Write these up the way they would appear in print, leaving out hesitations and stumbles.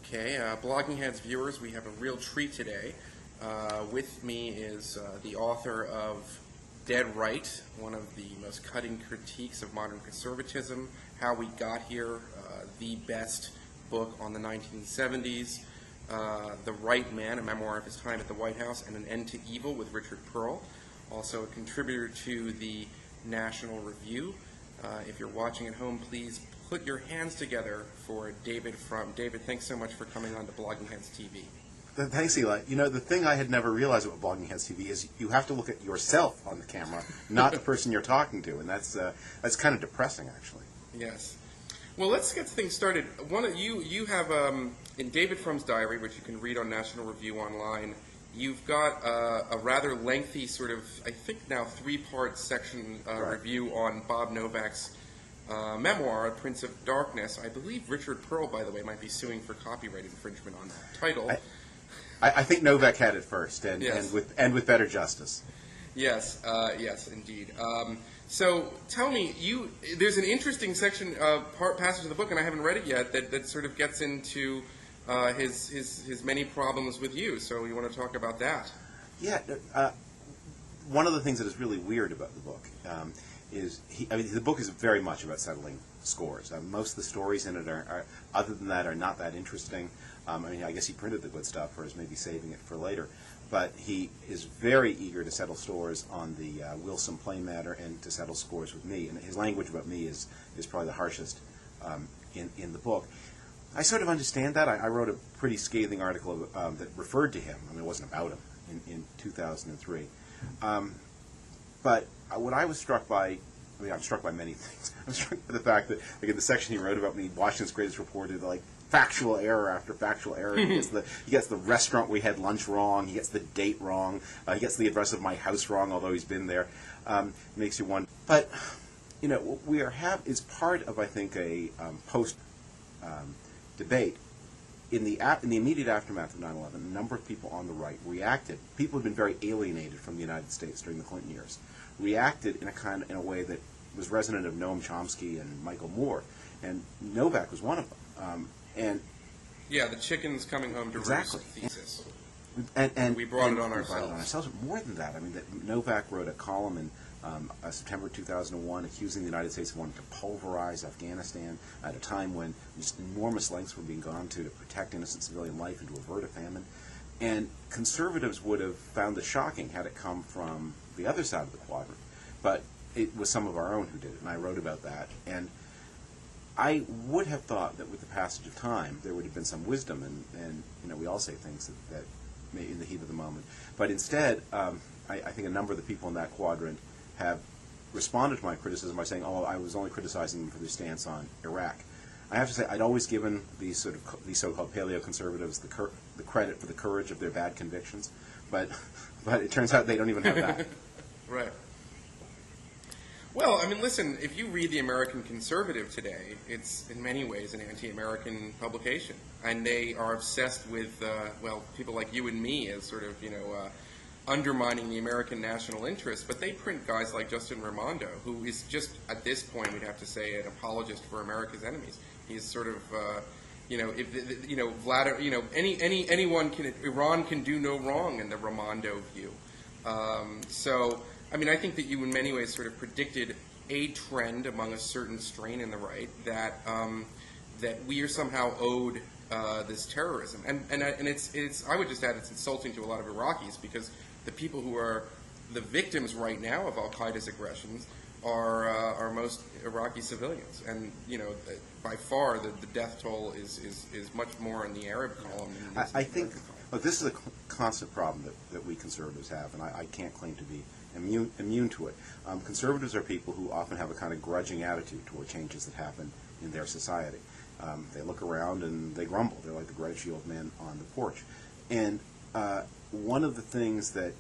Okay, Blogging Heads viewers, we have a real treat today. With me is the author of Dead Right, one of the most cutting critiques of modern conservatism, How We Got Here, the best book on the 1970s, The Right Man, a memoir of his time at the White House, and An End to Evil with Richard Pearl, also a contributor to the National Review. If you're watching at home, please put your hands together for David Frum. David, thanks so much for coming on to Blogging Heads TV. Thanks, Eli. You know, the thing I had never realized about Blogging Heads TV is you have to look at yourself on the camera, not the person you're talking to, and that's kind of depressing, actually. Yes. Well, let's get things started. You have in David Frum's diary, which you can read on National Review online, you've got a rather lengthy sort of, I think now, three-part section review on Bob Novak's memoir, Prince of Darkness. I believe Richard Pearl, by the way, might be suing for copyright infringement on that title. I think Novak had it first, and with better justice. Yes, yes, indeed. So tell me, there's an interesting section, passage of the book, and I haven't read it yet, that sort of gets into his many problems with you. So you want to talk about that? Yeah. One of the things that is really weird about the book is the book is very much about settling scores. Most of the stories in it are other than that, are not that interesting. I guess he printed the good stuff, or is maybe saving it for later. But he is very eager to settle scores on the Wilson Plain matter and to settle scores with me. And his language about me is probably the harshest in the book. I sort of understand that. I wrote a pretty scathing article that referred to him. I mean, it wasn't about him in 2003. But what I was struck by, I'm struck by many things. I'm struck by the fact that, like, in the section he wrote about me, Washington's greatest reporter, like, factual error after factual error. He gets the restaurant we had lunch wrong. He gets the date wrong. He gets the address of my house wrong, although he's been there. Makes you wonder. But what we is part of, I think, a post debate. In the immediate aftermath of 9/11, a number of people on the right reacted. People had been very alienated from the United States during the Clinton years. Reacted in a way that was resonant of Noam Chomsky and Michael Moore, and Novak was one of them. The chicken's coming home to roost thesis. And we brought it on ourselves. More than that, that Novak wrote a column in September 2001 accusing the United States of wanting to pulverize Afghanistan at a time when just enormous lengths were being gone to protect innocent civilian life and to avert a famine. And conservatives would have found it shocking had it come from the other side of the quadrant. But it was some of our own who did it, and I wrote about that. And I would have thought that with the passage of time there would have been some wisdom, and we all say things that may in the heat of the moment. But instead, I think a number of the people in that quadrant have responded to my criticism by saying, "Oh, I was only criticizing them for their stance on Iraq." I have to say, I'd always given these so-called paleo-conservatives the credit for the courage of their bad convictions, but it turns out they don't even have that. Right. Well, listen, if you read The American Conservative today, it's in many ways an anti-American publication. And they are obsessed with, people like you and me as sort of, undermining the American national interest. But they print guys like Justin Raimondo, who is just, at this point, we'd have to say, an apologist for America's enemies. He's sort of, anyone can, Iran can do no wrong in the Raimondo view. I think that you in many ways sort of predicted a trend among a certain strain in the right that we are somehow owed this terrorism, and it's I would just add it's insulting to a lot of Iraqis because the people who are the victims right now of Al-Qaeda's aggressions are most Iraqi civilians, and by far the death toll is much more in the Arab column. I think. Look, this is a constant problem that we conservatives have, and I can't claim to be immune to it. Conservatives are people who often have a kind of grudging attitude toward changes that happen in their society. They look around and they grumble. They're like the grouchy old man on the porch. And one of the things that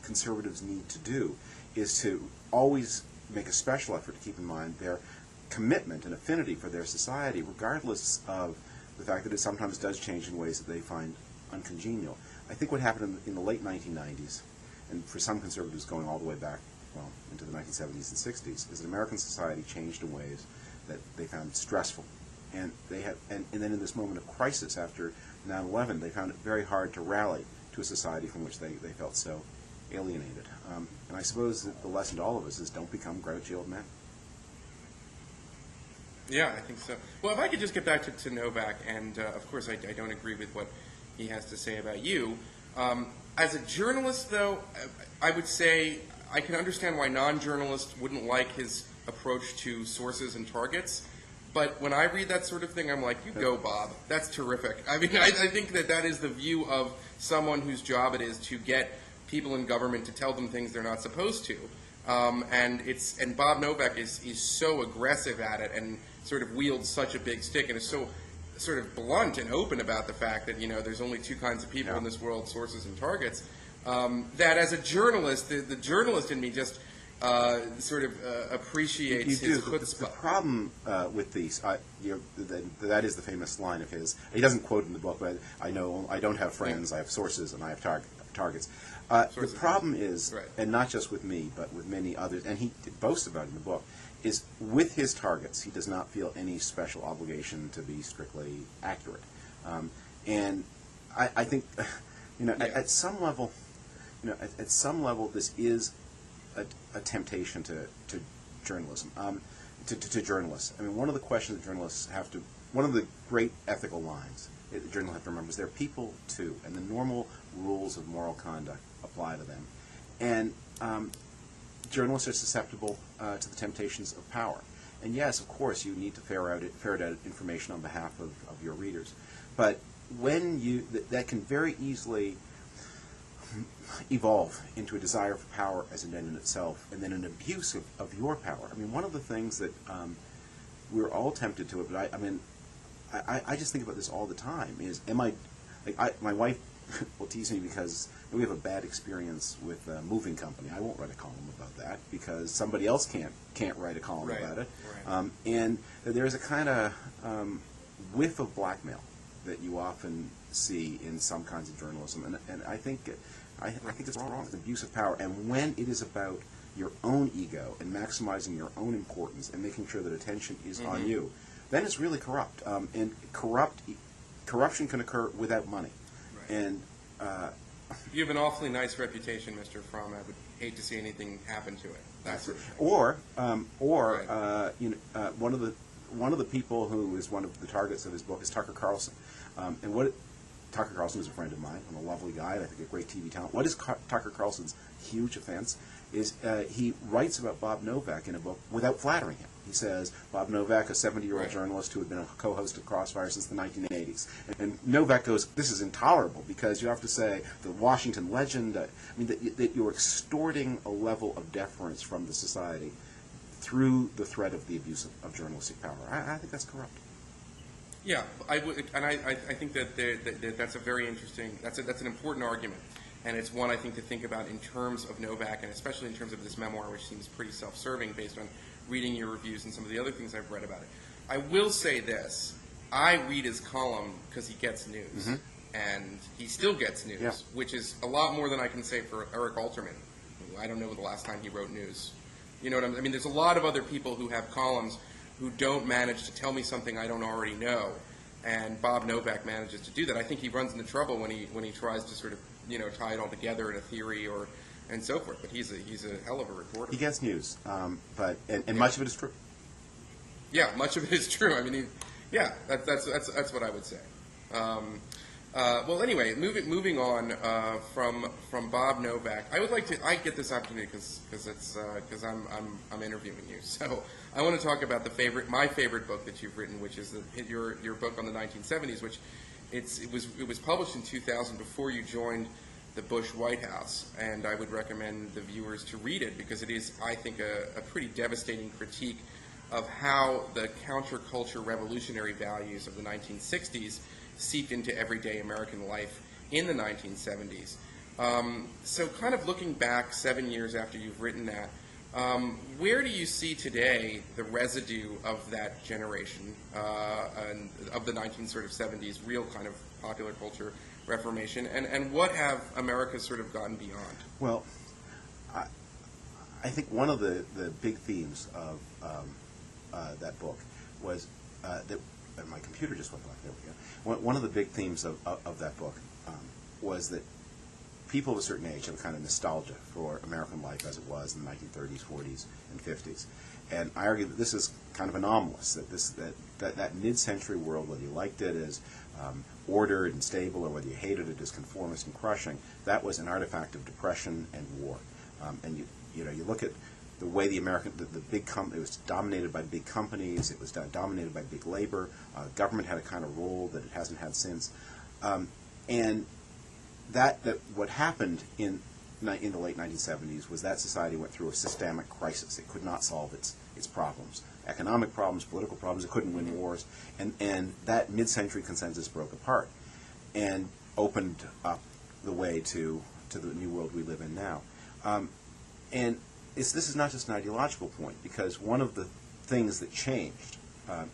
conservatives need to do is to always make a special effort to keep in mind their commitment and affinity for their society, regardless of the fact that it sometimes does change in ways that they find uncongenial. I think what happened in the late 1990s, and for some conservatives going all the way back, into the 1970s and 60s, is that American society changed in ways that they found stressful and then in this moment of crisis after 9/11, they found it very hard to rally to a society from which they felt so alienated. And I suppose that the lesson to all of us is don't become grouchy old men. Yeah, I think so. Well, if I could just get back to Novak, and of course I don't agree with what he has to say about you. As a journalist, though, I would say I can understand why non-journalists wouldn't like his approach to sources and targets. But when I read that sort of thing, I'm like, you go, Bob. That's terrific. I mean, I think that is the view of someone whose job it is to get people in government to tell them things they're not supposed to. And Bob Novak is so aggressive at it and sort of wields such a big stick and is so sort of blunt and open about the fact that, there's only two kinds of people in this world, sources and targets, that as a journalist, the journalist in me just sort of appreciates his chutzpah. The problem with these, that is the famous line of his. He doesn't quote in the book, but I don't have friends, I have sources, and I have targets. The problem is, and not just with me, but with many others, and he boasts about it in the book, is with his targets, he does not feel any special obligation to be strictly accurate. And I think, at some level, this is a temptation to journalism, to journalists. I mean, one of the questions that journalists one of the great ethical lines that journalists have to remember is they're people too, and the normal rules of moral conduct apply to them. And journalists are susceptible to the temptations of power. And yes, of course, you need to ferret out information on behalf of your readers. But when that can very easily evolve into a desire for power as an end in itself, and then an abuse of your power. I mean, one of the things that we're all tempted to, but I just think about this all the time, is my wife will tease me because we have a bad experience with a moving company. I won't write a column about that because somebody else can't write a column about it. Right. And there's a kind of whiff of blackmail that you often see in some kinds of journalism, and I think it's wrong. It's abuse of power, and when it is about your own ego and maximizing your own importance and making sure that attention is on you, then it's really corrupt. And corruption can occur without money. Right. And you have an awfully nice reputation, Mr. Frum. I would hate to see anything happen to it. That sort of thing. One of the people who is one of the targets of his book is Tucker Carlson. Tucker Carlson is a friend of mine. I'm a lovely guy, and I think a great TV talent. What is Tucker Carlson's huge offense is he writes about Bob Novak in a book without flattering him. He says, Bob Novak, a 70-year-old journalist who had been a co-host of Crossfire since the 1980s. And Novak goes, this is intolerable, because you have to say the Washington legend, that you're extorting a level of deference from the society through the threat of the abuse of journalistic power. I think that's corrupt. Yeah, I think that that's a very interesting, that's an important argument, and it's one I think to think about in terms of Novak, and especially in terms of this memoir, which seems pretty self-serving based on reading your reviews and some of the other things I've read about it. I will say this: I read his column because he gets news, and he still gets news, which is a lot more than I can say for Eric Alterman. I don't know the last time he wrote news. You know what I mean? There's a lot of other people who have columns who don't manage to tell me something I don't already know, and Bob Novak manages to do that. I think he runs into trouble when he tries to sort of tie it all together in a theory and so forth. But he's a hell of a reporter. He gets news, but much of it is true. Yeah, much of it is true. I mean, that's what I would say. Well, anyway, moving on from Bob Novak, I get this opportunity because I'm interviewing you. So I want to talk about my favorite book that you've written, which is your book on the 1970s, which it was published in 2000 before you joined the Bush White House, and I would recommend the viewers to read it because it is, I think, a pretty devastating critique of how the counterculture revolutionary values of the 1960s seeped into everyday American life in the 1970s. So kind of looking back 7 years after you've written that, where do you see today the residue of that generation, and of the 1970s real kind of popular culture reformation, and what have Americans sort of gotten beyond? Well, I think one of the big themes of that book was that and my computer just went black. There we go. One of the big themes of that book was that people of a certain age have a kind of nostalgia for American life as it was in the 1930s, 40s, and 50s. And I argue that this is kind of anomalous, that mid-century world, whether you liked it as ordered and stable or whether you hated it as conformist and crushing, that was an artifact of depression and war. And you look at the way the big it was dominated by big companies, it was dominated by big labor, government had a kind of role that it hasn't had since. And that what happened in the late 1970s was that society went through a systemic crisis. It could not solve its problems, economic problems, political problems. It couldn't win wars, and that mid-century consensus broke apart and opened up the way to the new world we live in now. And this is not just an ideological point, because one of the things that changed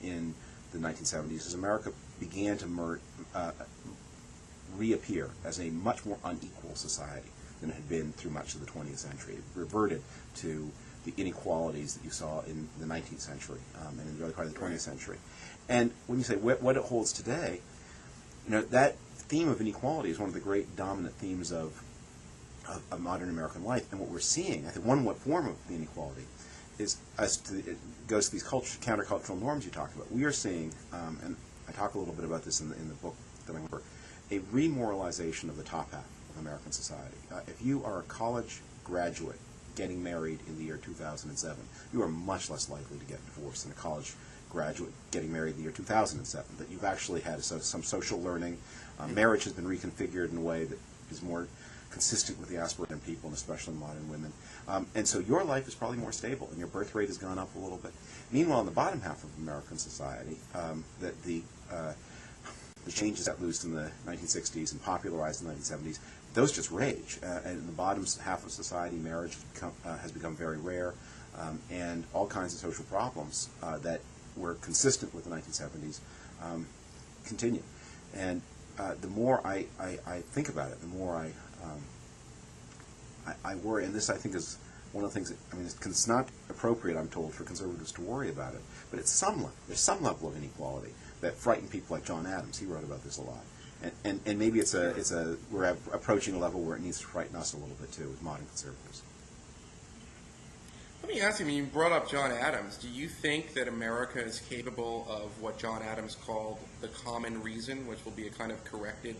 in the 1970s is America began to reappear as a much more unequal society than it had been through much of the 20th century. It reverted to the inequalities that you saw in the 19th century and in the early part of the 20th century. And when you say what it holds today, that theme of inequality is one of the great dominant themes of modern American life. And what we're seeing, I think what form of the inequality is, it goes to these countercultural norms you talked about. We are seeing, and I talk a little bit about this in the book that I wrote, a remoralization of the top half of American society. If you are a college graduate getting married in the year 2007, you are much less likely to get divorced than a college graduate getting married in the year 2007. That you've actually had some social learning. Marriage has been reconfigured in a way that is more consistent with the aspirations of people, and especially modern women. And so your life is probably more stable, and your birth rate has gone up a little bit. Meanwhile, in the bottom half of American society, that the changes that loosed in the 1960s and popularized in the 1970s, those just rage. And in the bottom half of society, marriage has become very rare, and all kinds of social problems that were consistent with the 1970s continue. And the more I think about it, the more I worry. And this, I think, is one of the things that, it's not appropriate, I'm told, for conservatives to worry about it, but there's some level of inequality that frightened people like John Adams. He wrote about this a lot. And maybe we're approaching a level where it needs to frighten us a little bit too, as modern conservatives. Let me ask you, you brought up John Adams. Do you think that America is capable of what John Adams called the common reason, which will be a kind of corrective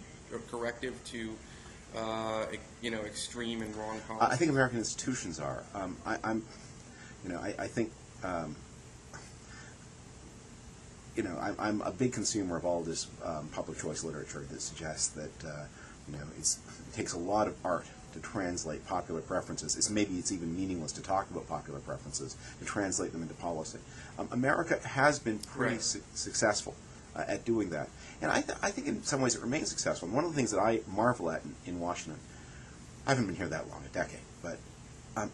to extreme and wrong policy? I think American institutions are. I think I'm a big consumer of all this public choice literature that suggests that it takes a lot of art to translate popular preferences. Maybe it's even meaningless to talk about popular preferences, to translate them into policy. America has been pretty successful at doing that. And I think in some ways it remains successful. And one of the things that I marvel at in Washington, I haven't been here that long, a decade, but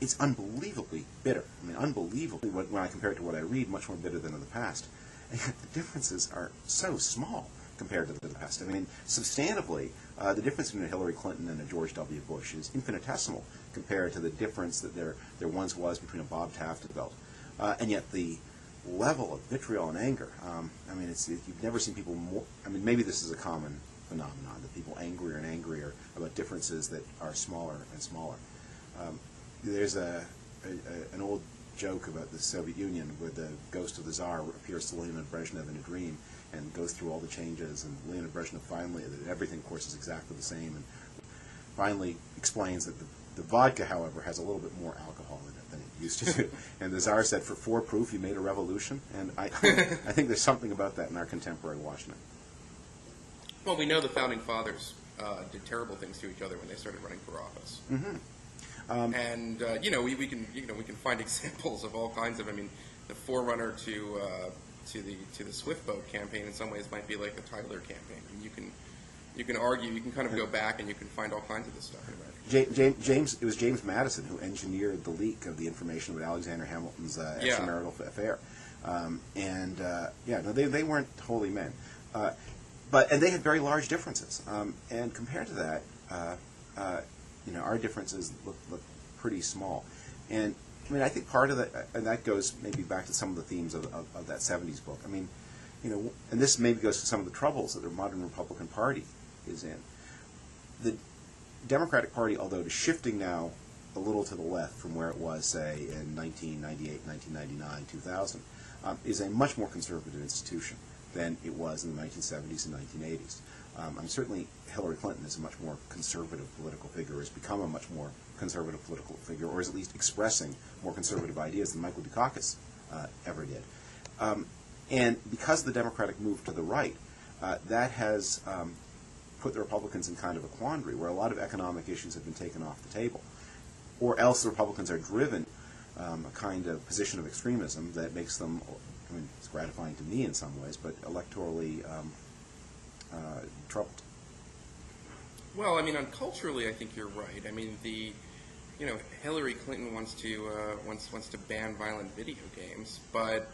it's unbelievably bitter. Unbelievably, when I compare it to what I read, much more bitter than in the past. And yet the differences are so small compared to the past. Substantively, the difference between a Hillary Clinton and a George W. Bush is infinitesimal compared to the difference that there once was between a Bob Taft and Roosevelt. And yet the level of vitriol and anger, you've never seen people more. Maybe this is a common phenomenon, that people angrier and angrier about differences that are smaller and smaller. There's an old joke about the Soviet Union where the ghost of the Tsar appears to Leonid Brezhnev in a dream and goes through all the changes, and Leonid Brezhnev finally, that everything, of course, is exactly the same, and finally explains that the vodka, however, has a little bit more alcohol in it than it used to do. And the Tsar said, for proof, you made a revolution. And I think there's something about that in our contemporary Washington. Well, we know the Founding Fathers did terrible things to each other when they started running for office. Mm-hmm. We can find examples of all kinds of. The forerunner to the Swift Boat campaign in some ways might be like the Tyler campaign. You can argue, you can kind of go back and you can find all kinds of this stuff in America. It was James Madison who engineered the leak of the information about Alexander Hamilton's extramarital affair. They weren't holy men, and they had very large differences. And compared to that, our differences look pretty small. And I think part of that, and that goes maybe back to some of the themes of that 70s book. and this maybe goes to some of the troubles that the modern Republican Party is in. The Democratic Party, although it is shifting now a little to the left from where it was, say, in 1998, 1999, 2000, is a much more conservative institution than it was in the 1970s and 1980s. Certainly Hillary Clinton is a much more conservative political figure, has become a much more conservative political figure, or is at least expressing more conservative ideas than Michael Dukakis ever did. And because of the Democratic move to the right, that has put the Republicans in kind of a quandary where a lot of economic issues have been taken off the table. Or else the Republicans are driven a kind of position of extremism that makes them, I mean, it's gratifying to me in some ways, but electorally troubled. Well, I mean, culturally, I think you're right. I mean, Hillary Clinton wants to ban violent video games, but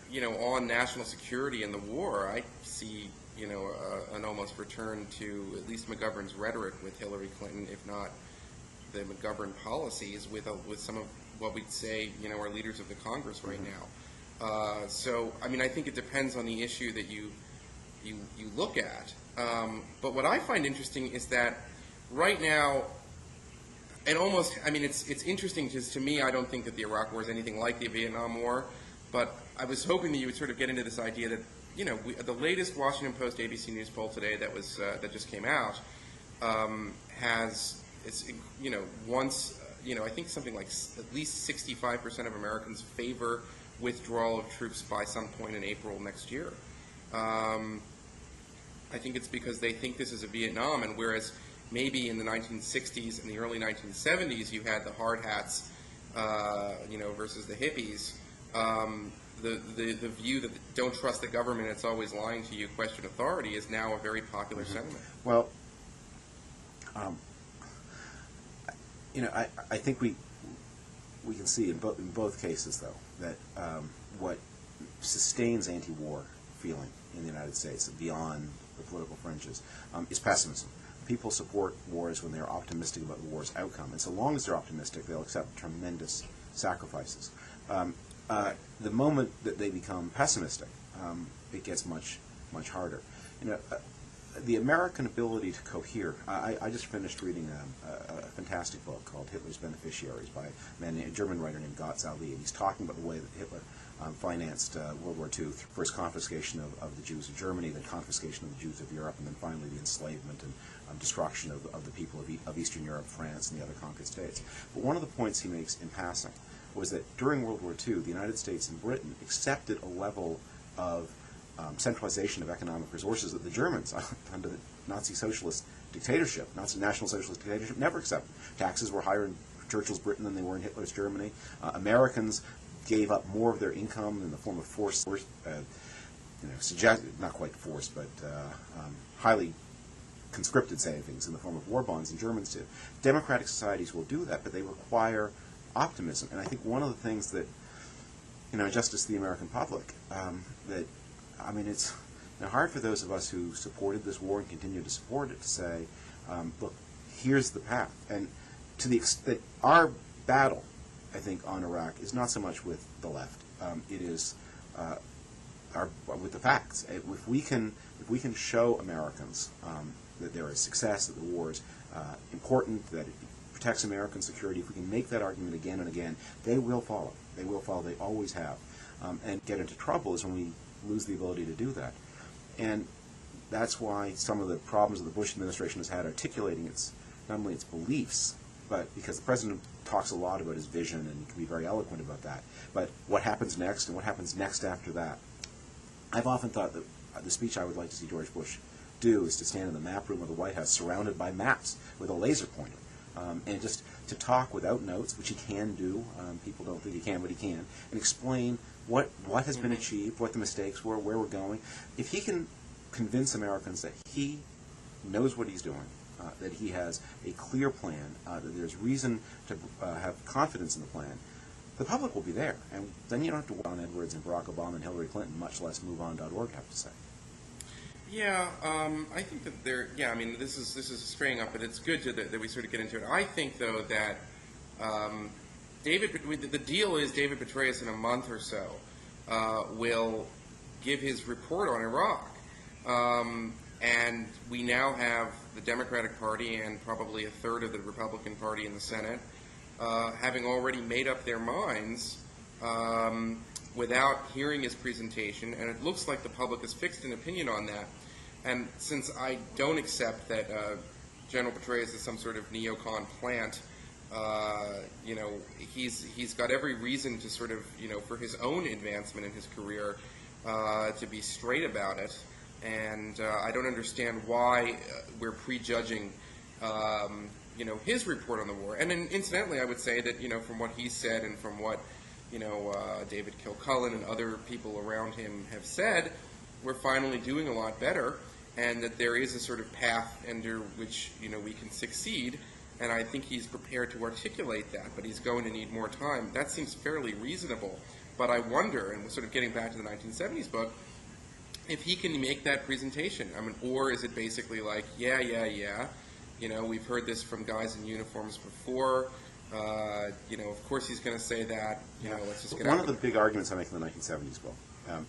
on national security and the war, I see an almost return to at least McGovern's rhetoric with Hillary Clinton, if not the McGovern policies with some of what we'd say are leaders of the Congress right now. So I mean, I think it depends on the issue that you look at. But what I find interesting is that right now, and almost, I mean, it's interesting because to me, I don't think that the Iraq War is anything like the Vietnam War, but I was hoping that you would sort of get into this idea that, the latest Washington Post ABC News poll today that was that just came out I think something like at least 65% of Americans favor withdrawal of troops by some point in April next year. I think it's because they think this is a Vietnam, and whereas maybe in the 1960s and the early 1970s you had the Hardhats, versus the Hippies, the view that don't trust the government, it's always lying to you, question authority, is now a very popular sentiment. Well, I think we can see in both cases, though, that what sustains anti-war feeling in the United States beyond the political fringes is pessimism. People support wars when they're optimistic about the war's outcome, and so long as they're optimistic, they'll accept tremendous sacrifices. The moment that they become pessimistic, it gets much harder. The American ability to cohere. I just finished reading a fantastic book called Hitler's Beneficiaries by a German writer named Götz Ali, and he's talking about the way that Hitler financed World War II, first confiscation of the Jews of Germany, then confiscation of the Jews of Europe, and then finally the enslavement and destruction of the people of Eastern Europe, France, and the other conquered states. But one of the points he makes in passing was that during World War II, the United States and Britain accepted a level of centralization of economic resources that the Germans, under the Nazi socialist dictatorship, Nazi National Socialist dictatorship, never accepted. Taxes were higher in Churchill's Britain than they were in Hitler's Germany. Americans gave up more of their income in the form of forced, not quite forced, but highly conscripted savings in the form of war bonds, and Germans did. Democratic societies will do that, but they require optimism. And I think one of the things that, justice to the American public, it's hard for those of us who supported this war and continue to support it to say, look, here's the path. And to the extent that our battle, I think, on Iraq is not so much with the left. It is with the facts. If we can show Americans that there is success, that the war is important, that it protects American security, if we can make that argument again and again, they will follow. They will follow. They always have. And get into trouble is when we lose the ability to do that. And that's why some of the problems that the Bush administration has had articulating not only its beliefs, but because the president talks a lot about his vision and can be very eloquent about that, but what happens next and what happens next after that. I've often thought that the speech I would like to see George Bush do is to stand in the map room of the White House surrounded by maps with a laser pointer, and just to talk without notes, which he can do. People don't think he can, but he can, and explain what has been achieved, what the mistakes were, where we're going. If he can convince Americans that he knows what he's doing, that he has a clear plan, that there's reason to have confidence in the plan, the public will be there. And then you don't have to John Edwards and Barack Obama and Hillary Clinton, much less MoveOn.org have to say. Yeah, I think that this is straying up, but it's good that we sort of get into it. I think, though, that the deal is David Petraeus in a month or so will give his report on Iraq. And we now have the Democratic Party and probably a third of the Republican Party in the Senate having already made up their minds without hearing his presentation, and it looks like the public has fixed an opinion on that. And since I don't accept that General Petraeus is some sort of neocon plant, you know, he's got every reason to sort of, you know, for his own advancement in his career, to be straight about it. And I don't understand why we're prejudging, you know, his report on the war. And then, incidentally, I would say that, you know, from what he said and from what, you know, David Kilcullen and other people around him have said, we're finally doing a lot better, and that there is a sort of path under which, you know, we can succeed. And I think he's prepared to articulate that, but he's going to need more time. That seems fairly reasonable. But I wonder, and we're sort of getting back to the 1970s book, if he can make that presentation. I mean, or is it basically like, yeah, you know, we've heard this from guys in uniforms before. You know, of course he's going to say that. You know, let's just get One of the big arguments I make in the 1970s book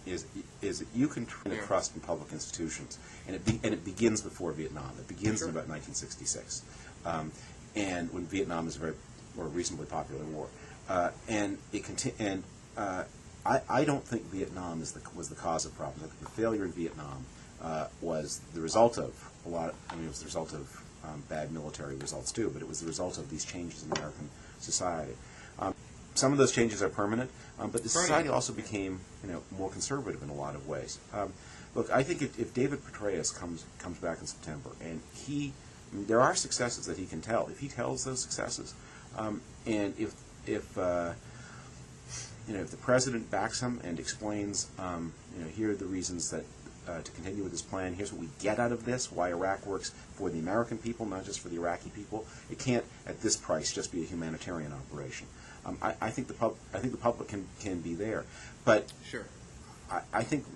is that you can trust in public institutions, and it begins before Vietnam. It begins in about 1966, and when Vietnam is a very or reasonably popular war, and it I don't think Vietnam was the cause of problems. I think the failure in Vietnam was the result of a lot. It was the result of bad military results too, but it was the result of these changes in American society. Some of those changes are permanent, but the society also became, you know, more conservative in a lot of ways. Look, I think if David Petraeus comes back in September, and there are successes that he can tell. If he tells those successes, and if you know, if the president backs him and explains, you know, here are the reasons that to continue with this plan. Here's what we get out of this. Why Iraq works for the American people, not just for the Iraqi people. It can't, at this price, just be a humanitarian operation. I think the public can be there, but Sure. I think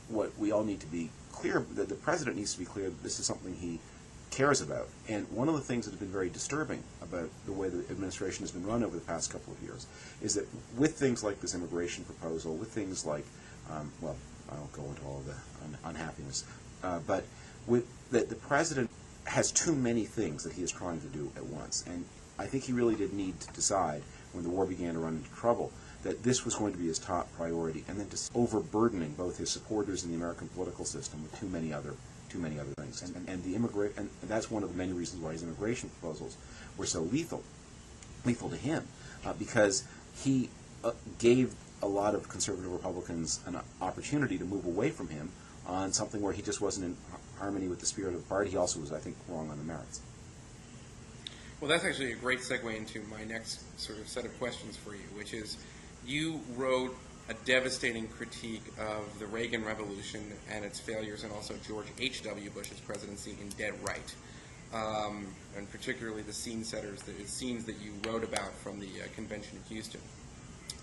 what we all need to be clear, that the president needs to be clear that this is something he cares about. And one of the things that has been very disturbing about the way the administration has been run over the past couple of years is that with things like this immigration proposal, with things like, well, I won't go into all the unhappiness, but with that the president has too many things that he is trying to do at once. And I think he really did need to decide when the war began to run into trouble that this was going to be his top priority, and then just overburdening both his supporters in the American political system with too many other things. And that's one of the many reasons why his immigration proposals were so lethal to him, because he gave a lot of conservative Republicans an opportunity to move away from him on something where he just wasn't in harmony with the spirit of the party. He also was, I think, wrong on the merits. Well, that's actually a great segue into my next sort of set of questions for you, which is you wrote a devastating critique of the Reagan Revolution and its failures, and also George H.W. Bush's presidency in Dead Right, and particularly the scene setters, the scenes that you wrote about from the convention in Houston.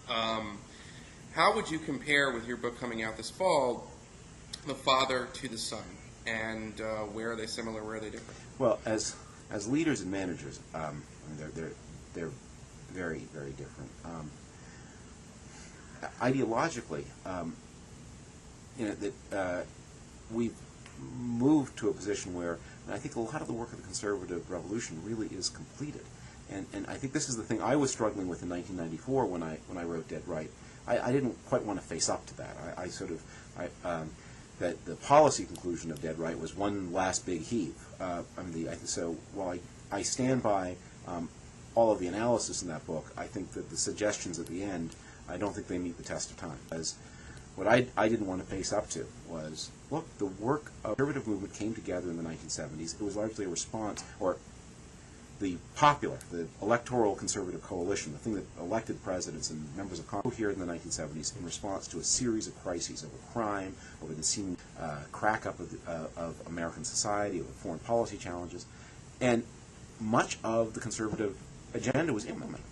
How would you compare, with your book coming out this fall, the father to the son, and where are they similar, where are they different? Well, as leaders and managers, I mean, they're very, very different. Ideologically, you know, that we've moved to a position where, and I think a lot of the work of the conservative revolution really is completed. And I think this is the thing I was struggling with in 1994 when I wrote Dead Right. I didn't quite want to face up to that. That the policy conclusion of Dead Right was one last big heave. So while I stand by all of the analysis in that book, I think that the suggestions at the end, I don't think they meet the test of time. As what I didn't want to face up to was, look, the work of the conservative movement came together in the 1970s. It was largely a response, or the electoral conservative coalition, the thing that elected presidents and members of Congress here in the 1970s in response to a series of crises over crime, over the seeming crack-up of American society, over foreign policy challenges. And much of the conservative agenda was implemented.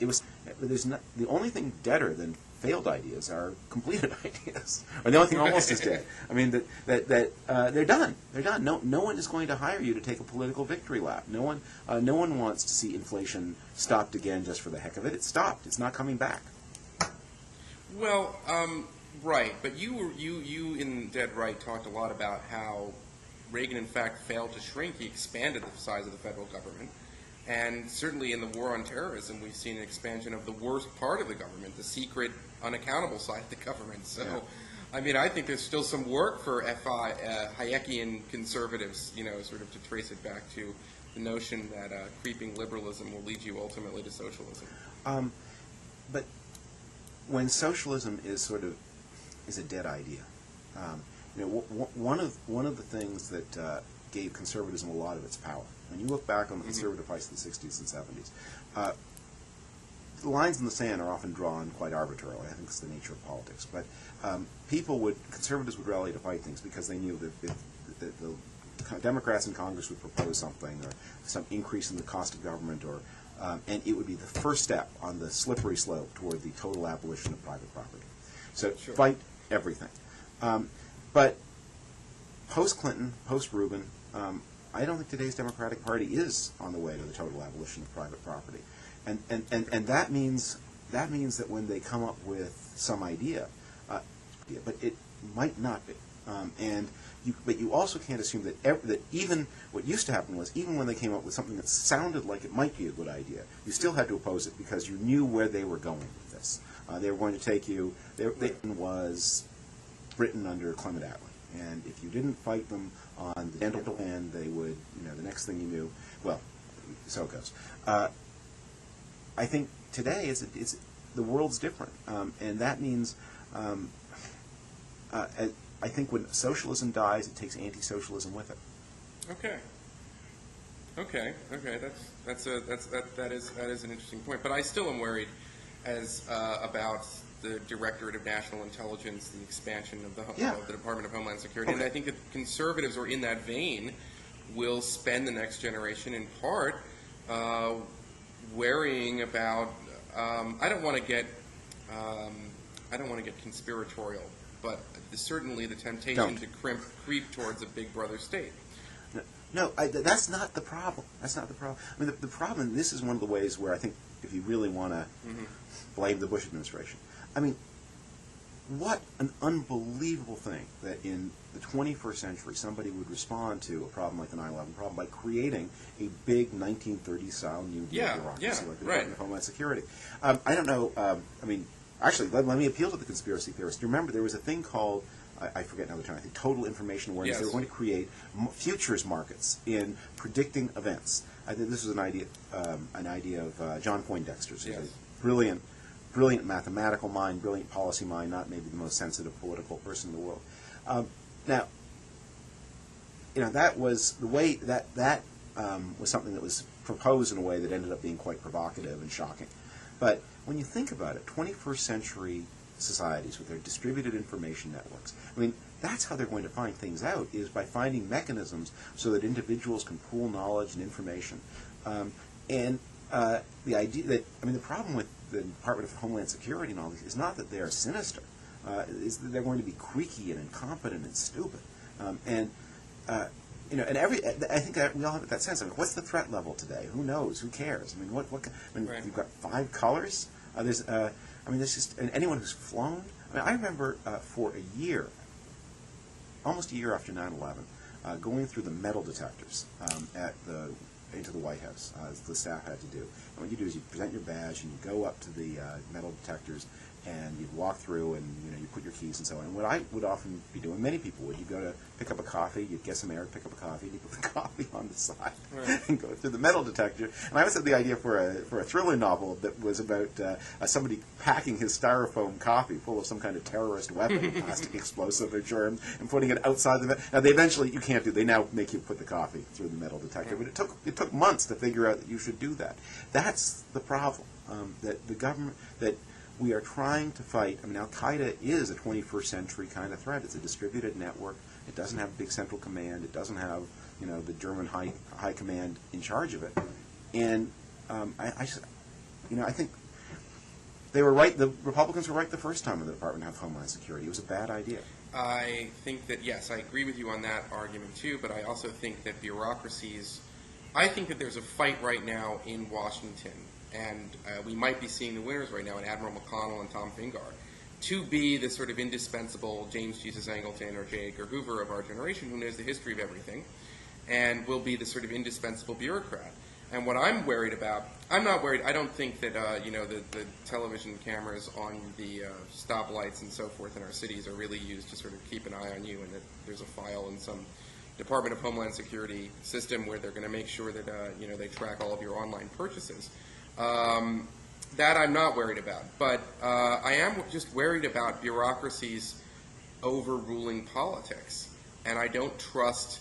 The only thing deader than failed ideas are completed ideas, or the only thing almost as dead. I mean, they're done. They're done. No one is going to hire you to take a political victory lap. No one wants to see inflation stopped again just for the heck of it. It's stopped. It's not coming back. Well, Right, but you in Dead Right talked a lot about how Reagan in fact failed to shrink. He expanded the size of the federal government, and certainly in the war on terrorism, we've seen an expansion of the worst part of the government, the secret, unaccountable side of the government. So, Yeah. I mean, I think there's still some work for Hayekian conservatives, sort of to trace it back to the notion that creeping liberalism will lead you ultimately to socialism. But when socialism is a dead idea, one of the things that gave conservatism a lot of its power. When you look back on the conservative fights in the 60s and 70s, the lines in the sand are often drawn quite arbitrarily. I think it's the nature of politics. But conservatives would rally to fight things because they knew that the Democrats in Congress would propose something, or some increase in the cost of government, and it would be the first step on the slippery slope toward the total abolition of private property. So Sure. fight everything. But post-Clinton, post-Rubin, I don't think today's Democratic Party is on the way to the total abolition of private property. And that means that when they come up with some idea, but it might not be. But you also can't assume that even what used to happen was, even when they came up with something that sounded like it might be a good idea, you still had to oppose it because you knew where they were going with this. They were going to take you. Was written under Clement Attlee, and if you didn't fight them on the dental end, they would. The next thing you knew, well, so it goes. I think today the world's different, and that means. I think when socialism dies, it takes anti-socialism with it. Okay. That is an interesting point. But I still am worried about the Directorate of National Intelligence, the expansion of the Department of Homeland Security, and I think that conservatives, or in that vein, will spend the next generation in part worrying about. I don't want to get conspiratorial, but certainly the temptation to creep towards a big brother state. No, that's not the problem. That's not the problem. I mean, the problem, and this is one of the ways where I think if you really want to blame the Bush administration, I mean, what an unbelievable thing that in the 21st century somebody would respond to a problem like the 9/11 problem by creating a big 1930s-style New Deal bureaucracy like the Department of Homeland Security. I don't know. I mean, actually, let me appeal to the conspiracy theorists. Remember, there was a thing called, I forget now the term, I think total information awareness. Yes. They were going to create futures markets in predicting events. I think this was an idea of John Poindexter's. Yes. He's a brilliant mathematical mind, brilliant policy mind, not maybe the most sensitive political person in the world. Now, that was the way that was something that was proposed in a way that ended up being quite provocative and shocking. But when you think about it, 21st century societies with their distributed information networks, I mean, that's how they're going to find things out, is by finding mechanisms so that individuals can pool knowledge and information. The idea that, the problem with the Department of Homeland Security and all these is not that they are sinister, is that they're going to be creaky and incompetent and stupid. I think that we all have that sense. What's the threat level today? Who knows? Who cares? Right. You've got 5 colors. There's just, and anyone who's flown. I remember for a year, almost a year after 9/11, going through the metal detectors into the White House, as the staff had to do. And what you do is you present your badge and you go up to the metal detectors and you'd walk through and you put your keys and so on. And what I would often be doing, many people would, you'd go to pick up a coffee, you'd get some air, pick up a coffee, and you put the coffee on the side and go through the metal detector. And I always had the idea for a thriller novel that was about somebody packing his styrofoam coffee full of some kind of terrorist weapon, plastic explosive or germ, and putting it outside the metal. Now you can't do. They now make you put the coffee through the metal detector, but it took months to figure out that you should do that. That's the problem. That the government that we are trying to fight. Al-Qaeda is a 21st century kind of threat. It's a distributed network. It doesn't have a big central command. It doesn't have, the German high command in charge of it. And I think they were right. The Republicans were right the first time in the Department of Homeland Security. It was a bad idea. I think that, yes, I agree with you on that argument too, but I also think that I think that there's a fight right now in Washington, and we might be seeing the winners right now in Admiral McConnell and Tom Fingar, to be the sort of indispensable James Jesus Angleton or J. Edgar Hoover of our generation who knows the history of everything and will be the sort of indispensable bureaucrat. And what I'm worried about, I'm not worried, I don't think that, the television cameras on the stoplights and so forth in our cities are really used to sort of keep an eye on you and that there's a file in some Department of Homeland Security system where they're going to make sure that, they track all of your online purchases. That I'm not worried about. But I am just worried about bureaucracies overruling politics. And I don't trust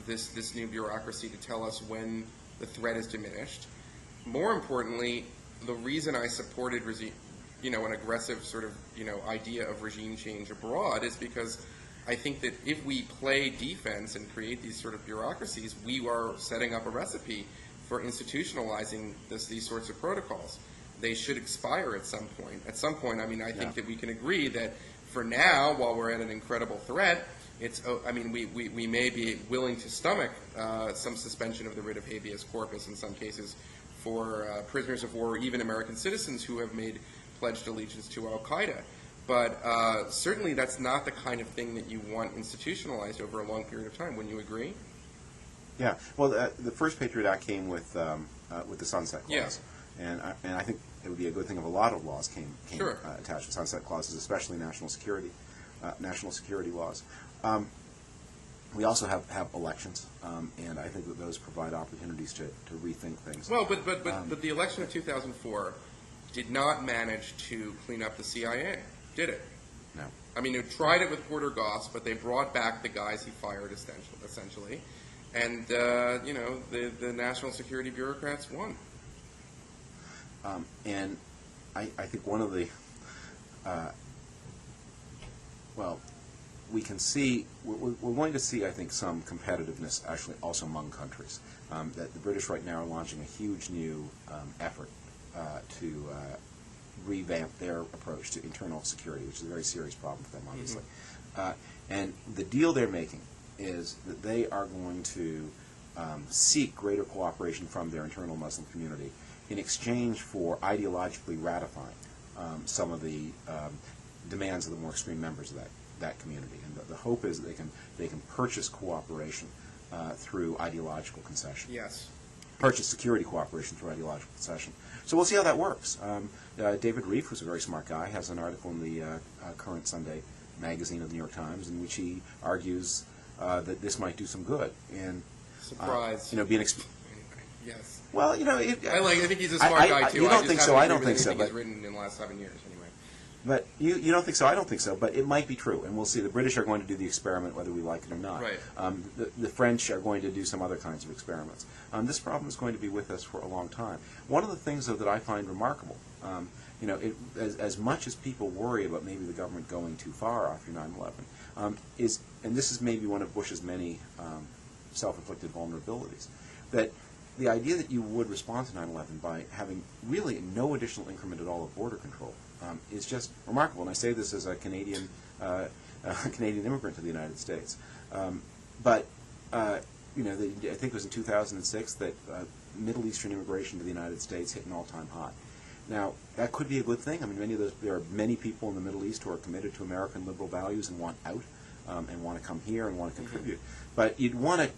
this new bureaucracy to tell us when the threat is diminished. More importantly, the reason I supported an aggressive sort of idea of regime change abroad is because I think that if we play defense and create these sort of bureaucracies, we are setting up a recipe for institutionalizing these sorts of protocols. They should expire at some point. At some point, I mean, I think that we can agree that for now, while we're at an incredible threat, we may be willing to stomach some suspension of the writ of habeas corpus in some cases for prisoners of war or even American citizens who have made pledged allegiance to al-Qaeda. But certainly that's not the kind of thing that you want institutionalized over a long period of time. Wouldn't you agree? Yeah. Well, the first Patriot Act came with the Sunset Clause, and I think it would be a good thing if a lot of laws came sure. Attached to sunset clauses, especially national security laws. We also have elections, and I think that those provide opportunities to rethink things. Well, but the election of 2004 did not manage to clean up the CIA, did it? No. I mean, it tried it with Porter Goss, but they brought back the guys he fired essentially. And, the national security bureaucrats won. And I think one of the, we can see, we're going to see, I think, some competitiveness actually also among countries. That the British right now are launching a huge new effort to revamp their approach to internal security, which is a very serious problem for them, obviously. And the deal they're making is that they are going to seek greater cooperation from their internal Muslim community in exchange for ideologically ratifying some of the demands of the more extreme members of that community. And the hope is that they can purchase cooperation through ideological concession. Yes. Purchase security cooperation through ideological concession. So we'll see how that works. David Reif, who's a very smart guy, has an article in the current Sunday magazine of the New York Times in which he argues that this might do some good. And surprise. Yes. Well, I think he's a smart guy too. You don't think so? I don't think so. But he's written in the last 7 years, anyway. But you don't think so? I don't think so. But it might be true, and we'll see. The British are going to do the experiment whether we like it or not. Right. The French are going to do some other kinds of experiments. This problem is going to be with us for a long time. One of the things, though, that I find remarkable, as much as people worry about maybe the government going too far after 9/11, is, and this is maybe one of Bush's many self-inflicted vulnerabilities, that the idea that you would respond to 9/11 by having really no additional increment at all of border control is just remarkable. And I say this as a Canadian immigrant to the United States. I think it was in 2006 that Middle Eastern immigration to the United States hit an all-time high. Now, that could be a good thing. I mean, there are many people in the Middle East who are committed to American liberal values and want out and want to come here and want to contribute. But you'd want to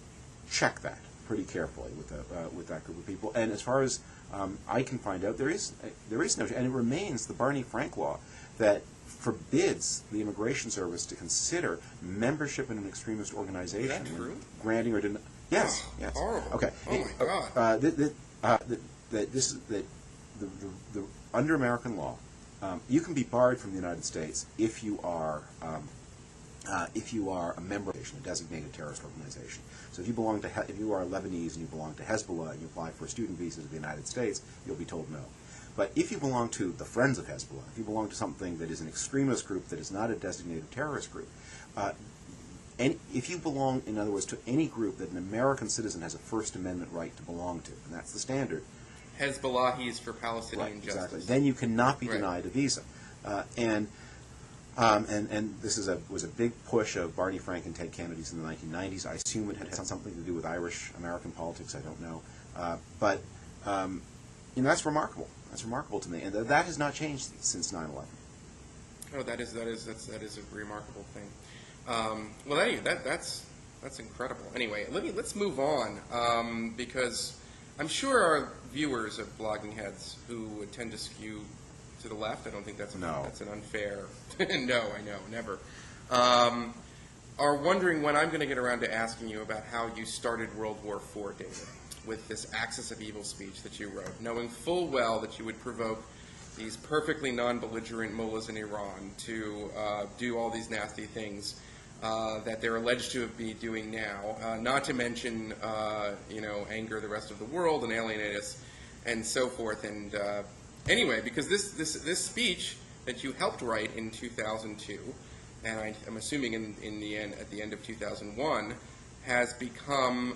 check that pretty carefully with that group of people. And as far as I can find out, there is no, and it remains the Barney Frank law that forbids the Immigration Service to consider membership in an extrement organization. Is that true? Granting or denying. Yes. Oh, yes. horrible. Okay. Oh my God. Under American law, you can be barred from the United States if you are a member of a designated terrorist organization. So if you are Lebanese and you belong to Hezbollah and you apply for a student visa to the United States, you'll be told no. But if you belong to the Friends of Hezbollah, if you belong to something that is an extremist group that is not a designated terrorist group, and if you belong, in other words, to any group that an American citizen has a First Amendment right to belong to, and that's the standard. Hezbollahis for Palestinian justice. Exactly. Then you cannot be denied a visa. And this was a big push of Barney Frank and Ted Kennedy's in the 1990s. I assume it had something to do with Irish-American politics. I don't know. But that's remarkable. That's remarkable to me. And that has not changed since 9/11. Oh, that is a remarkable thing. Well, anyway, that's incredible. Anyway, let's move on because I'm sure our viewers of Blogging Heads who tend to skew to the left. I don't think that's an unfair. No, I know, never. Are wondering when I'm going to get around to asking you about how you started World War IV, David, with this Axis of Evil speech that you wrote, knowing full well that you would provoke these perfectly non-belligerent mullahs in Iran to do all these nasty things that they're alleged to be doing now, not to mention, anger the rest of the world and alienate us and so forth. And anyway, because this speech that you helped write in 2002, and I'm assuming at the end of 2001, has become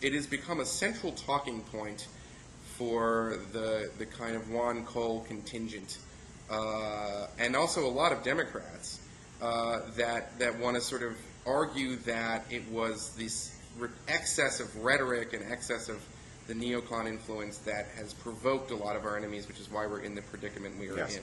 a central talking point for the kind of Juan Cole contingent, and also a lot of Democrats that want to sort of argue that it was this excess of rhetoric and excess of the neocon influence that has provoked a lot of our enemies, which is why we're in the predicament we are in.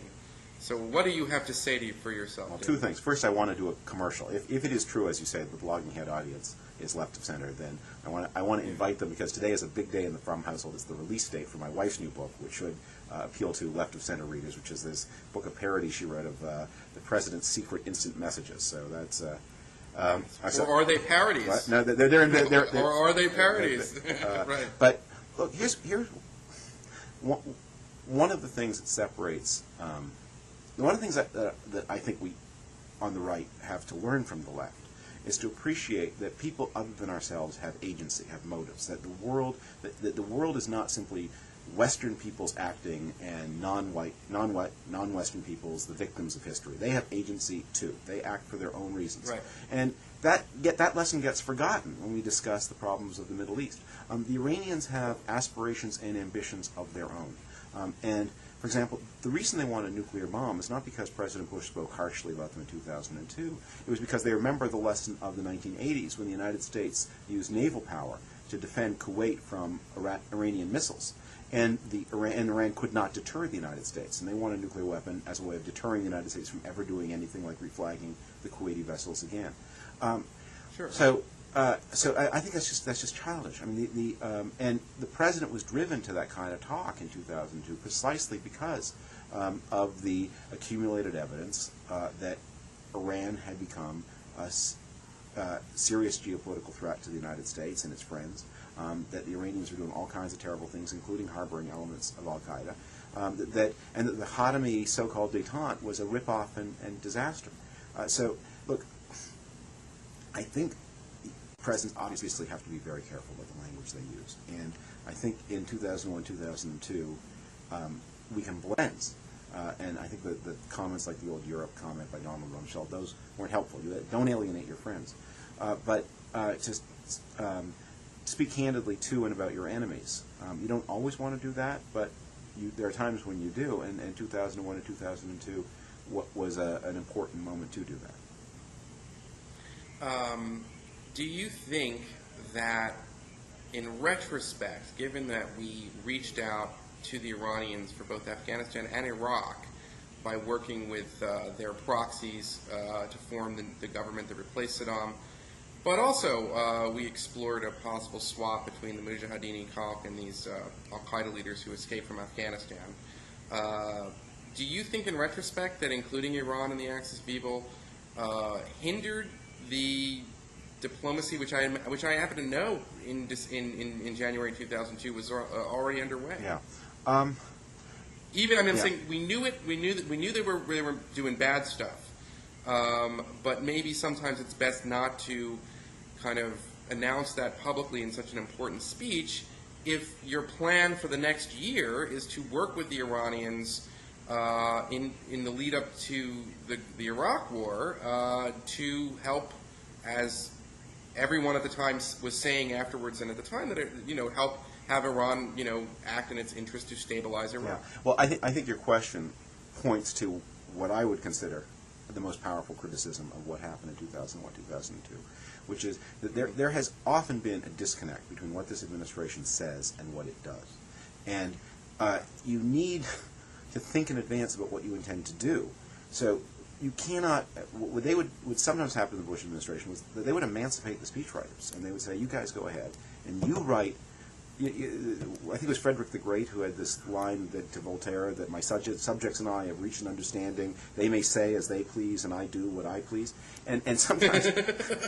So what do you have to say for yourself? Well, two things. First, I want to do a commercial. If it is true, as you say, the Blogging Head audience is left of center, then I want to invite them, because today is a big day in the Frum household. It's the release date for my wife's new book, which should appeal to left of center readers, which is this book of parody she wrote of the president's secret instant messages. So that's. Or are they parodies? What? No, they're or are they parodies? Right. But look, here's one of the things that separates. One of the things that I think we, on the right, have to learn from the left is to appreciate that people other than ourselves have agency, have motives. That the world is not simply Western peoples acting and non-Western peoples the victims of history. They have agency too. They act for their own reasons. Right. And that lesson gets forgotten when we discuss the problems of the Middle East. The Iranians have aspirations and ambitions of their own. And for example, the reason they want a nuclear bomb is not because President Bush spoke harshly about them in 2002. It was because they remember the lesson of the 1980s when the United States used naval power to defend Kuwait from Iranian missiles. And Iran could not deter the United States. And they want a nuclear weapon as a way of deterring the United States from ever doing anything like reflagging the Kuwaiti vessels again. Sure. So I think that's just childish. I mean, and the president was driven to that kind of talk in 2002 precisely because of the accumulated evidence that Iran had become a serious geopolitical threat to the United States and its friends, that the Iranians were doing all kinds of terrible things, including harboring elements of Al-Qaeda, and that the Khatami so-called détente was a ripoff and disaster. So, look, I think presidents obviously have to be very careful about the language they use. And I think in 2001, 2002, we can blend. And I think that the comments like the old Europe comment by Donald Rumsfeld, those weren't helpful. Don't alienate your friends. But just speak candidly to and about your enemies. You don't always want to do that, but there are times when you do. And in 2001 and 2002 was an important moment to do that. Do you think that, in retrospect, given that we reached out to the Iranians for both Afghanistan and Iraq by working with their proxies to form the government that replaced Saddam, but also we explored a possible swap between the Mujahideen-e-Khalq and these al-Qaeda leaders who escaped from Afghanistan, do you think, in retrospect, that including Iran in the Axis of Evil hindered the diplomacy, which I happen to know in January 2002 was already underway? Yeah. I'm saying we knew it. We knew they were doing bad stuff. But maybe sometimes it's best not to kind of announce that publicly in such an important speech if your plan for the next year is to work with the Iranians in the lead up to the Iraq War to help, as everyone at the time was saying afterwards and at the time, that help have Iran act in its interest to stabilize Iraq. Yeah. Well, I think your question points to what I would consider the most powerful criticism of what happened in 2001, 2002, which is that there has often been a disconnect between what this administration says and what it does. And you need to think in advance about what you intend to do. So you cannot. What would sometimes happen in the Bush administration was that they would emancipate the speechwriters, and they would say, "You guys go ahead and you write." I think it was Frederick the Great who had this line to Voltaire that my subjects and I have reached an understanding. They may say as they please, and I do what I please. And sometimes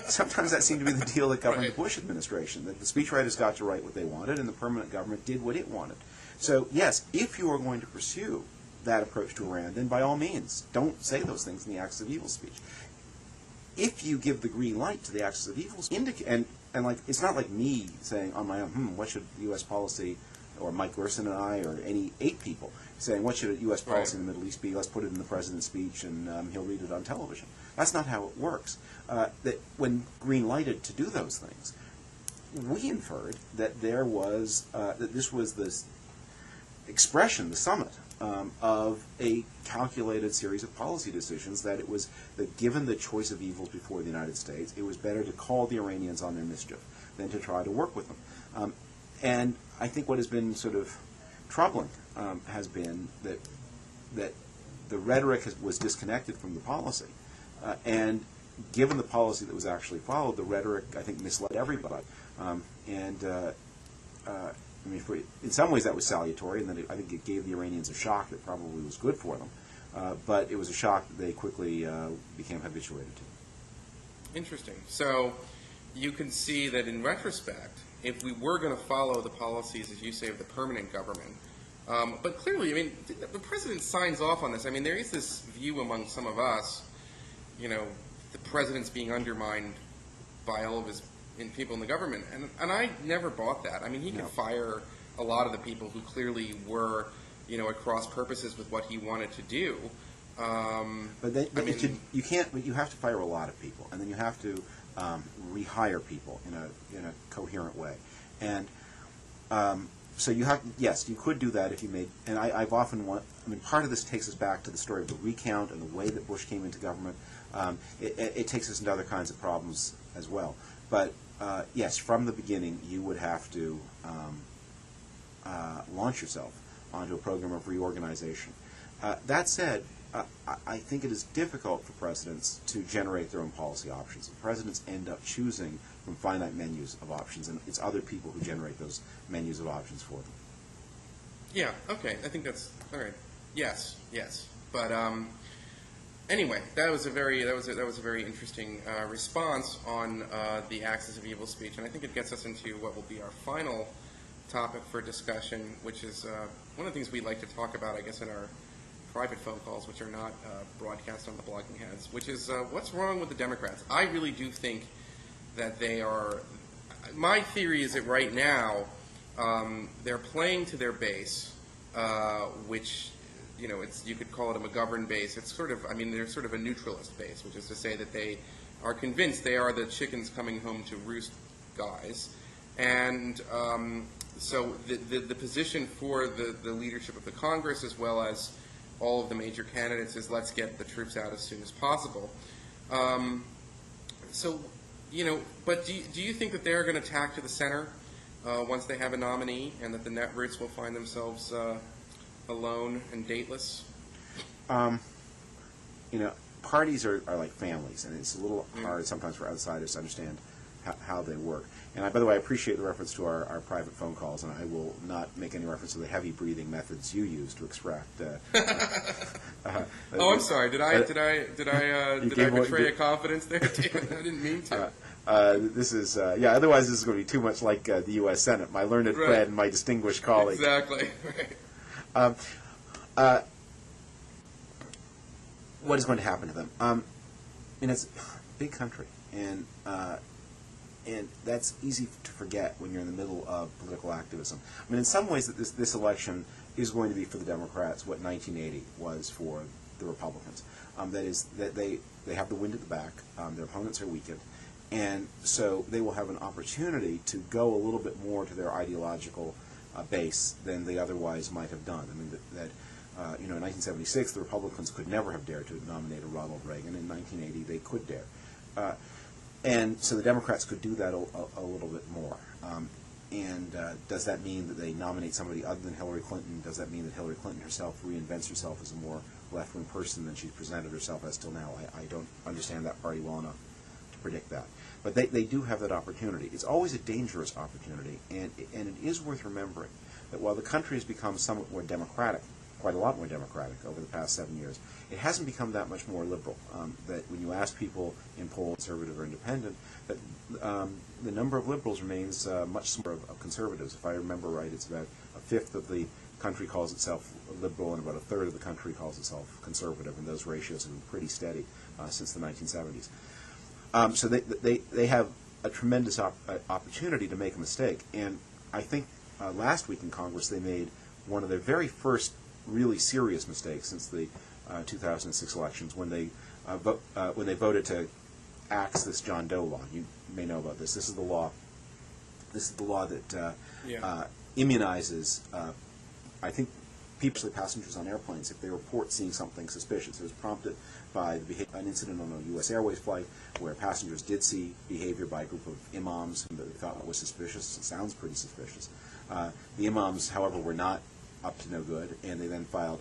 sometimes that seemed to be the deal that governed the Bush administration, that the speechwriters got to write what they wanted, and the permanent government did what it wanted. So yes, if you are going to pursue that approach to Iran, then by all means, don't say those things in the Axis of Evil speech. If you give the green light to the Axis of Evil, and like, it's not like me saying on my own, what should U.S. policy, or Mike Gerson and I, or any 8 people saying, what should U.S. policy in the Middle East be? Let's put it in the president's speech, and he'll read it on television. That's not how it works. That when green lighted to do those things, we inferred that there was that this was this expression, the summit of a calculated series of policy decisions, that it was that given the choice of evils before the United States, it was better to call the Iranians on their mischief than to try to work with them. And I think what has been sort of troubling has been that the rhetoric was disconnected from the policy. And given the policy that was actually followed, the rhetoric, I think, misled everybody. I mean, in some ways that was salutary, and then I think it gave the Iranians a shock that probably was good for them. But it was a shock that they quickly became habituated to. Interesting. So you can see that in retrospect, if we were going to follow the policies, as you say, of the permanent government, but clearly, I mean, the president signs off on this. I mean, there is this view among some of us, the president's being undermined by all of his people in the government, and I never bought that. I mean, he could fire a lot of the people who clearly were, at cross purposes with what he wanted to do. You can't. But you have to fire a lot of people, and then you have to rehire people in a coherent way. And so you have. Yes, you could do that if you made. And I've often want. I mean, part of this takes us back to the story of the recount and the way that Bush came into government. It takes us into other kinds of problems as well. But yes, from the beginning, you would have to launch yourself onto a program of reorganization. That said, I think it is difficult for presidents to generate their own policy options. The presidents end up choosing from finite menus of options, and it's other people who generate those menus of options for them. Yeah. Okay. I think that's all right. Yes. But anyway, that was a very interesting response on the Axis of Evil speech, and I think it gets us into what will be our final topic for discussion, which is one of the things we like to talk about, I guess, in our private phone calls, which are not broadcast on the Blogging Heads, which is what's wrong with the Democrats. I really do think that they are. My theory is that right now they're playing to their base, which. You could call it a McGovern base. It's sort of, they're sort of a neutralist base, which is to say that they are convinced they are the chickens coming home to roost guys. And so the position for the leadership of the Congress, as well as all of the major candidates, is let's get the troops out as soon as possible. But do you think that they're going to tack to the center once they have a nominee, and that the netroots will find themselves alone and dateless? Parties are like families, and it's a little hard sometimes for outsiders to understand how they work. And by the way, I appreciate the reference to our private phone calls, and I will not make any reference to the heavy breathing methods you use to extract. I'm sorry. Did I betray a confidence there? I didn't mean to. This is otherwise this is going to be too much like the U.S. Senate. My learned friend, my distinguished colleague. Exactly. Right. What is going to happen to them? It's a big country, and that's easy to forget when you're in the middle of political activism. In some ways, that this election is going to be for the Democrats what 1980 was for the Republicans. That is, that they have the wind at the back. Their opponents are weakened, and so they will have an opportunity to go a little bit more to their ideological base than they otherwise might have done. In 1976, the Republicans could never have dared to nominate a Ronald Reagan. In 1980, they could dare. And so the Democrats could do that a little bit more. Does that mean that they nominate somebody other than Hillary Clinton? Does that mean that Hillary Clinton herself reinvents herself as a more left-wing person than she's presented herself as till now. I don't understand that party well enough to predict that. But they do have that opportunity. It's always a dangerous opportunity, and it is worth remembering that while the country has become somewhat more democratic, quite a lot more democratic over the past 7 years, it hasn't become that much more liberal. That when you ask people in polls, conservative or independent, that the number of liberals remains much smaller of conservatives. If I remember right, it's about a fifth of the country calls itself liberal, and about a third of the country calls itself conservative, and those ratios have been pretty steady since the 1970s. So they have a tremendous opportunity to make a mistake, and I think last week in Congress they made one of their very first really serious mistakes since the 2006 elections when they voted to axe this John Doe law. You may know about this. This is the law. This is the law that immunizes, I think, passengers on airplanes if they report seeing something suspicious. It was prompted by an incident on a U.S. Airways flight where passengers did see behavior by a group of imams that they thought was suspicious. It sounds pretty suspicious. The imams, however, were not up to no good, and they then filed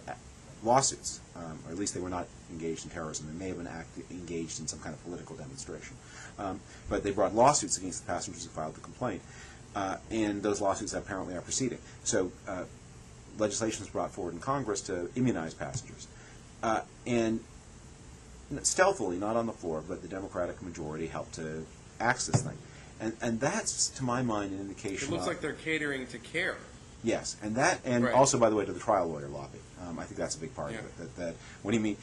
lawsuits, or at least they were not engaged in terrorism. They may have been engaged in some kind of political demonstration. But they brought lawsuits against the passengers who filed the complaint, and those lawsuits apparently are proceeding. So legislation is brought forward in Congress to immunize passengers. And stealthily, not on the floor, but the Democratic majority helped to axe this thing. And that's, to my mind, an indication It looks like they're catering to CARE. Yes, and that, and Right. also, by the way, to the trial lawyer lobby. I think that's a big part Yeah. of it. That what do you mean?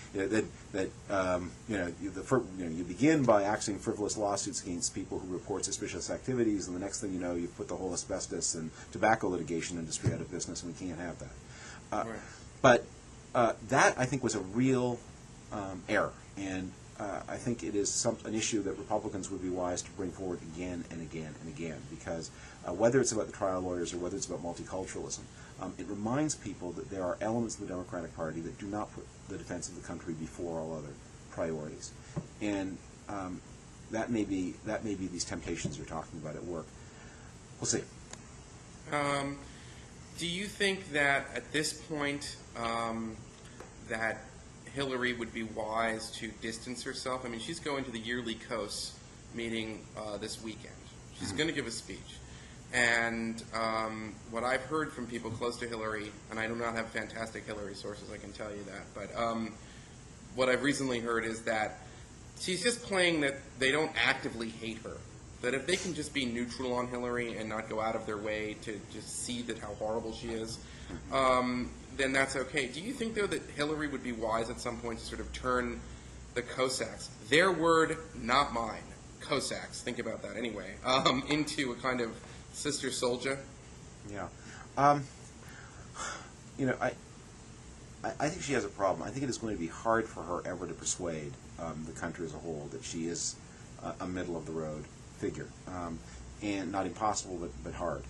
You begin by axing frivolous lawsuits against people who report suspicious activities, and the next thing you know, you've put the whole asbestos and tobacco litigation industry out of business, and we can't have that. Right. But that, I think, was a real error, and I think it is an issue that Republicans would be wise to bring forward again and again and again, because whether it's about the trial lawyers or whether it's about multiculturalism, it reminds people that there are elements of the Democratic Party that do not put the defense of the country before all other priorities, and that may be these temptations you're talking about at work. We'll see. Do you think that at this point that Hillary would be wise to distance herself? I mean, she's going to the yearly COAS meeting this weekend. She's going to give a speech. And what I've heard from people close to Hillary, and I do not have fantastic Hillary sources, I can tell you that, but what I've recently heard is that she's just playing that they don't actively hate her. That if they can just be neutral on Hillary and not go out of their way to just see that how horrible she is, then that's okay. Do you think, though, that Hillary would be wise at some point to sort of turn the Cossacks, their word, not mine, Cossacks, think about that anyway, into a kind of sister soldier? Yeah. I think she has a problem. I think it is going to be hard for her ever to persuade the country as a whole that she is a middle-of-the-road figure. And not impossible, but hard.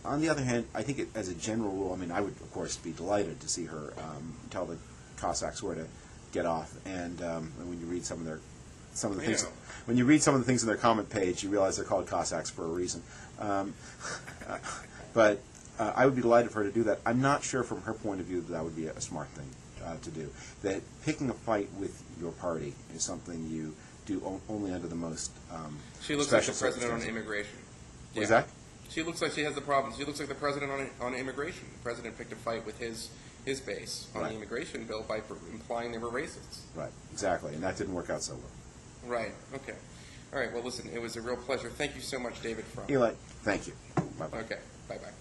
On the other hand, I think as a general rule, I mean, I would, of course, be delighted to see her tell the Cossacks where to get off. And when you read some of the things, when you read some of the things on their comment page, you realize they're called Cossacks for a reason. But I would be delighted for her to do that. I'm not sure from her point of view that would be a smart thing to do. That picking a fight with your party is something you do only under the most She looks like the president on immigration. What is that? She looks like she has the problem. She looks like the president on immigration. The president picked a fight with his base on the immigration bill by implying they were racists. Right, exactly, and that didn't work out so well. Right, okay. All right, well, listen, it was a real pleasure. Thank you so much, David Frum. Eli, thank you. Bye-bye. Okay, bye-bye.